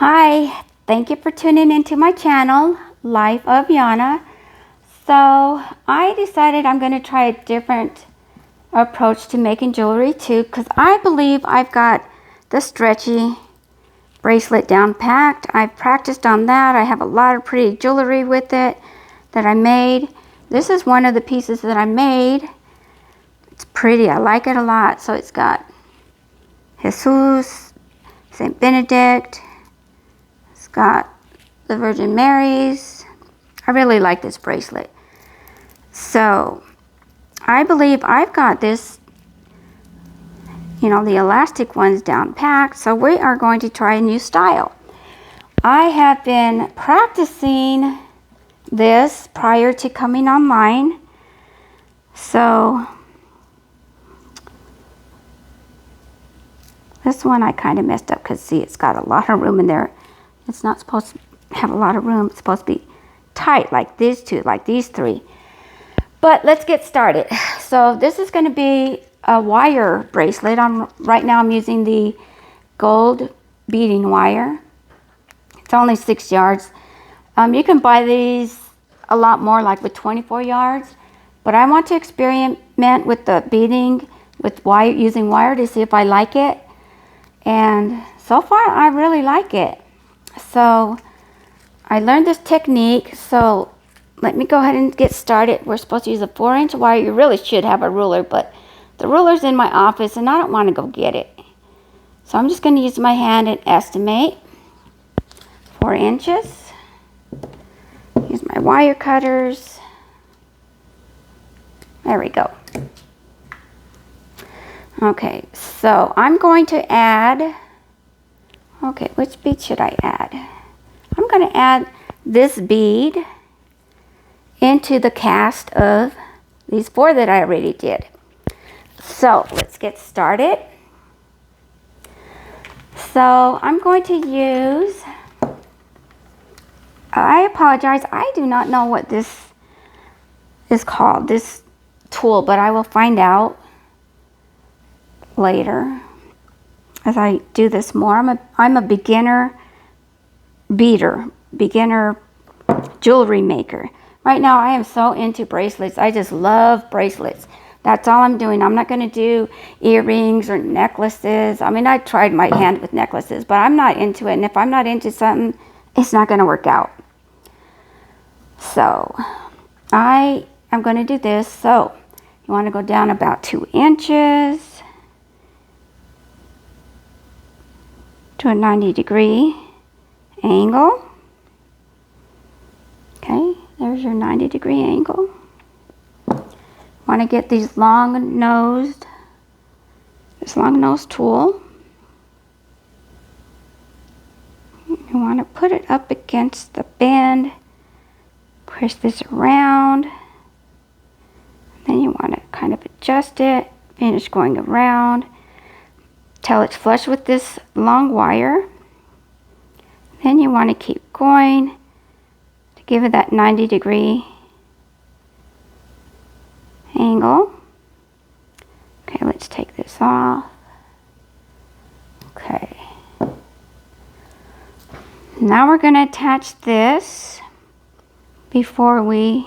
Hi, thank you for tuning into my channel, Life of Yawna. So I decided I'm going to try a different approach to making jewelry too, because I believe I've got the stretchy bracelet down packed. I've practiced on that. I have a lot of pretty jewelry with it that I made. This is one of the pieces that I made. It's pretty. I like it a lot. So it's got Jesus, Saint Benedict. It's got the Virgin Mary's. I really like this bracelet. So I believe I've got this, the elastic ones down packed. So we are going to try a new style. I have been practicing this prior to coming online. So this one I kind of messed up because see, it's got a lot of room in there. It's not supposed to have a lot of room. It's supposed to be tight like these two, like these three. But let's get started. So this is going to be a wire bracelet. Right now I'm using the gold beading wire. It's only 6 yards. You can buy these a lot more, like with 24 yards. But I want to experiment with the beading with wire, using wire to see if I like it. And so far I really like it. So I learned this technique. So let me go ahead and get started. We're supposed to use a 4-inch wire. You really should have a ruler, but the ruler's in my office and I don't want to go get it. So I'm just going to use my hand and estimate 4 inches. Use my wire cutters. There we go. Okay, so I'm going to add, which bead should I add? I'm going to add this bead into the cast of these 4 that I already did. So let's get started. So I'm going to use, I apologize, I do not know what this is called, this tool, but I will find out later as I do this more. I'm a beginner jewelry maker. Right now I am so into bracelets. I just love bracelets. That's all I'm doing. I'm not going to do earrings or necklaces. I mean, I tried my hand with necklaces, but I'm not into it. And if I'm not into something, it's not going to work out. So I am going to do this. So you want to go down about 2 inches to a 90-degree angle. Okay, there's your 90-degree angle. Want to get these long-nosed tool. You want to put it up against the bend, push this around, then you want to kind of adjust it, finish going around till it's flush with this long wire. Then you want to keep going to give it that 90-degree angle. Okay, let's take this off. Okay. Now we're going to attach this before we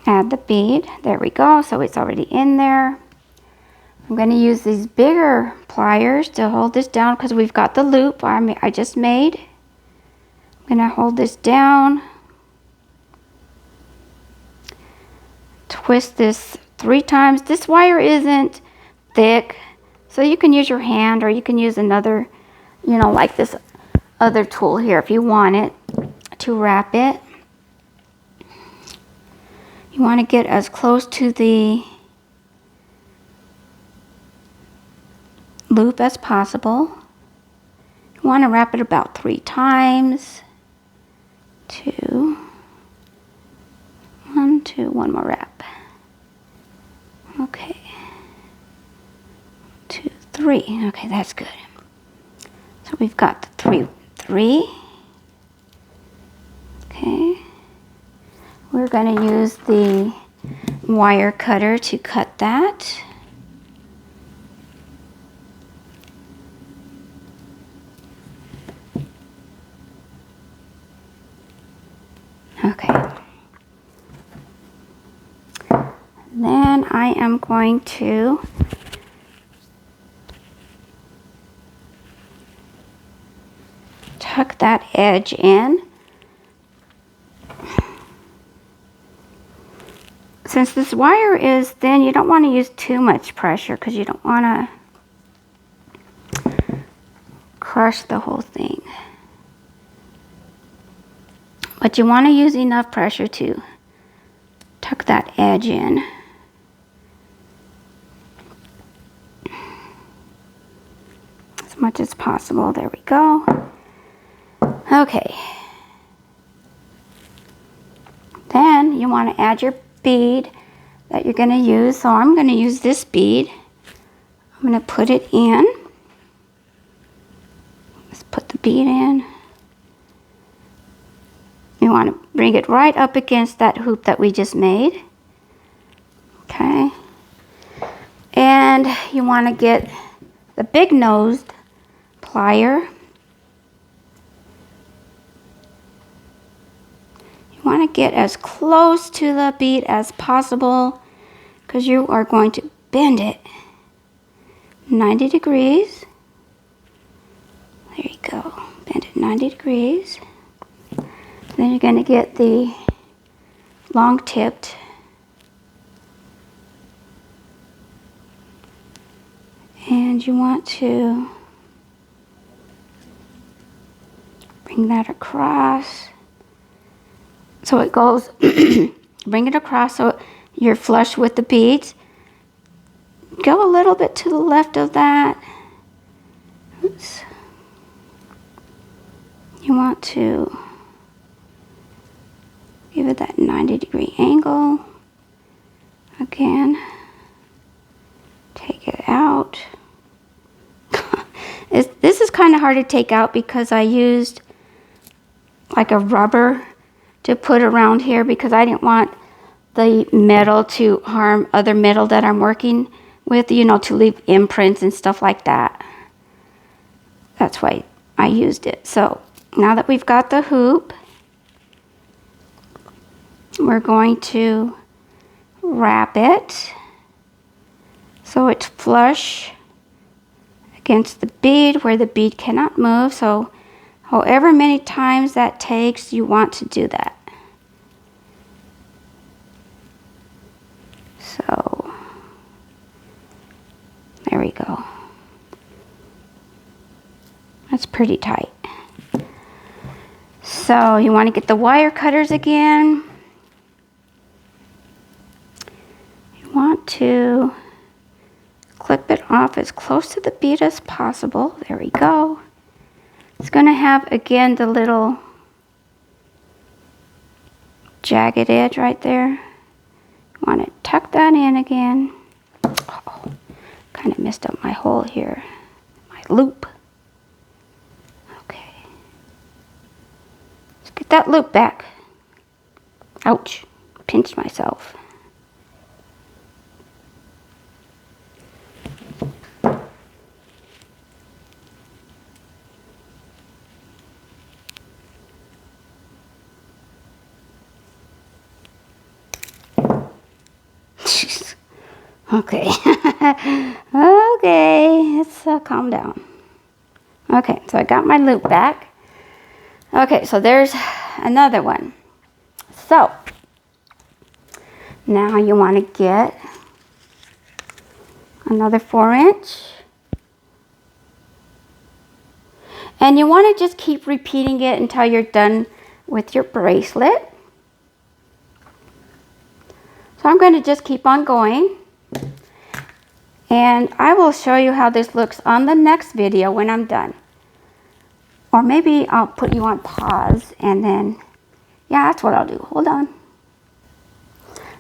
add the bead. There we go. So it's already in there. I'm going to use these bigger pliers to hold this down because we've got the loop I just made. I'm going to hold this down. Twist this 3 times. This wire isn't thick, so you can use your hand or you can use another, like this other tool here if you want it to wrap it. You want to get as close to the loop as possible. You want to wrap it about 3 times. 2, 1, 2, one more wrap. Okay, 2, 3. Okay, that's good. So we've got the 3. Okay, we're going to use the wire cutter to cut that. then I am going to tuck that edge in. Since this wire is thin, you don't want to use too much pressure because you don't want to crush the whole thing. But you want to use enough pressure to tuck that edge in. As much as possible. There we go. Okay. Then you want to add your bead that you're going to use. So I'm going to use this bead. I'm going to put it in. Let's put the bead in. You want to bring it right up against that hoop that we just made. Okay. And you want to get the big nosed plier. You want to get as close to the bead as possible because you are going to bend it 90 degrees. There you go. Bend it 90 degrees. Then you're going to get the long tipped and you want to bring that across so it goes bring it across so you're flush with the beads. Go a little bit to the left of that. Oops. You want to give it that 90-degree angle. Again, take it out. This is kind of hard to take out because I used like a rubber to put around here because I didn't want the metal to harm other metal that I'm working with, you know, to leave imprints and stuff like that. That's why I used it. So now that we've got the hoop, we're going to wrap it so it's flush against the bead where the bead cannot move. So however many times that takes, you want to do that. So there we go. That's pretty tight. So you want to get the wire cutters again. You want to clip it off as close to the bead as possible. There we go. It's going to have, again, the little jagged edge right there. You want to tuck that in again. Uh-oh, kind of messed up my hole here, my loop. Okay. Let's get that loop back. Ouch, pinched myself. Okay. Okay, let's calm down. Okay, so I got my loop back. Okay, so there's another one. So now you want to get another 4-inch. And you want to just keep repeating it until you're done with your bracelet. So I'm going to just keep on going. And I will show you how this looks on the next video when I'm done. Or maybe I'll put you on pause and then, yeah, that's what I'll do. Hold on.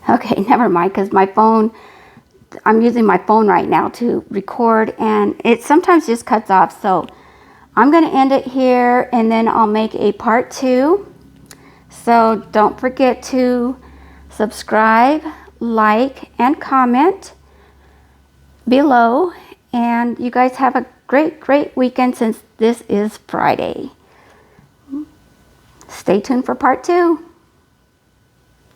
Okay, never mind, because my phone, I'm using my phone right now to record and it sometimes just cuts off. So I'm going to end it here and then I'll make a part 2. So don't forget to subscribe, like, and comment below. And you guys have a great weekend since this is Friday. Stay tuned for part 2.